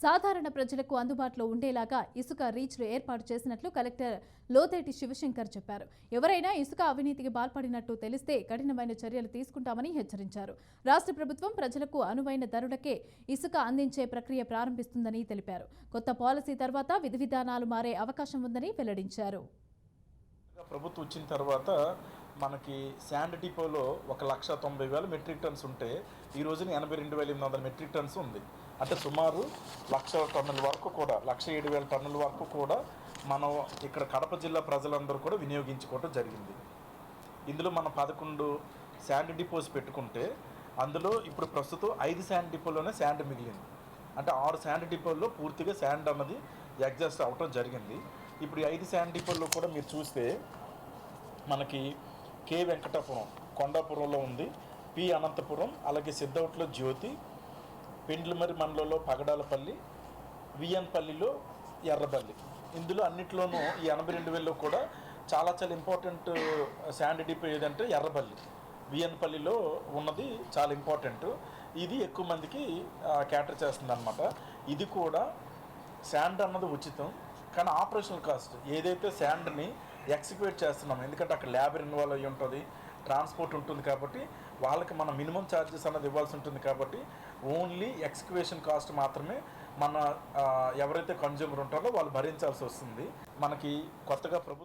సాధారణ ప్రజలకు అందుబాటులో ఉండేలాగా ఇసుక రీచ్లు ఏర్పాటు చేసినట్లు కలెక్టర్ లోతేటి శివశంకర్ చెప్పారు. ఎవరైనా ఇసుక అవినీతికి పాల్పడినట్టు తెలిస్తే కఠినమైన చర్యలు తీసుకుంటామని హెచ్చరించారు. రాష్ట్ర ప్రభుత్వం ప్రజలకు అనువైన ధరలకే ఇసుక అందించే ప్రక్రియ ప్రారంభిస్తుందని తెలిపారు. కొత్త పాలసీ తర్వాత విధి విధానాలు మారే అవకాశం ఉందని వెల్లడించారు. ప్రభుత్వం వచ్చిన తర్వాత మనకి శాండ్ డిపోలో 1,90,000 మెట్రిక్ టన్స్ ఉంటే ఈ రోజున 82,800 మెట్రిక్ టన్స్ ఉంది. అంటే సుమారు 1,00,000 టన్నుల వరకు కూడా 1,07,000 టన్నుల వరకు కూడా మనం ఇక్కడ కడప జిల్లా ప్రజలందరూ కూడా వినియోగించుకోవడం జరిగింది. ఇందులో మనం 11 శాండ్ డిపోస్ పెట్టుకుంటే అందులో ఇప్పుడు ప్రస్తుతం 5 శాండ్ డిపోలోనే శాండ్ మిగిలింది. అంటే 6 శాండ్ డిపోల్లో పూర్తిగా శాండ్ అన్నది ఎగ్జాస్ట్ అవ్వటం జరిగింది. ఇప్పుడు ఈ 5 శాండ్ డిపోల్లో కూడా మీరు చూస్తే మనకి కే వెంకటాపురం కొండాపురంలో ఉంది, పి అనంతపురం, అలాగే సిద్ధౌట్లో జ్యోతి, పెండ్లమరి మండలంలో పగడాలపల్లి, విఎన్పల్లిలో ఎర్రబల్లి. ఇందులో అన్నిట్లోనూ ఈ 82,000లో కూడా చాలా ఇంపార్టెంట్ శాండ్ డిపో ఏదంటే ఎర్రబల్లి, విఎన్పల్లిలో ఉన్నది చాలా ఇంపార్టెంట్. ఇది ఎక్కువ మందికి క్యాటర్ చేస్తుంది అనమాట. ఇది కూడా శాండ్ అన్నది ఉచితం, కానీ ఆపరేషనల్ కాస్ట్ ఏదైతే శాండ్ని ఎక్సిక్యూట్ చేస్తున్నాం, ఎందుకంటే అక్కడ ల్యాబ్ ఇన్వాల్వ్ అయ్యి ఉంటుంది, ట్రాన్స్పోర్ట్ ఉంటుంది, కాబట్టి వాళ్ళకి మన మినిమం ఛార్జెస్ అన్నది ఇవ్వాల్సి ఉంటుంది. కాబట్టి ఓన్లీ ఎక్స్క్వేషన్ కాస్ట్ మాత్రమే మన ఎవరైతే కన్జ్యూమర్ ఉంటారో వాళ్ళు భరించాల్సి వస్తుంది. మనకి కొత్తగా ప్రభుత్వం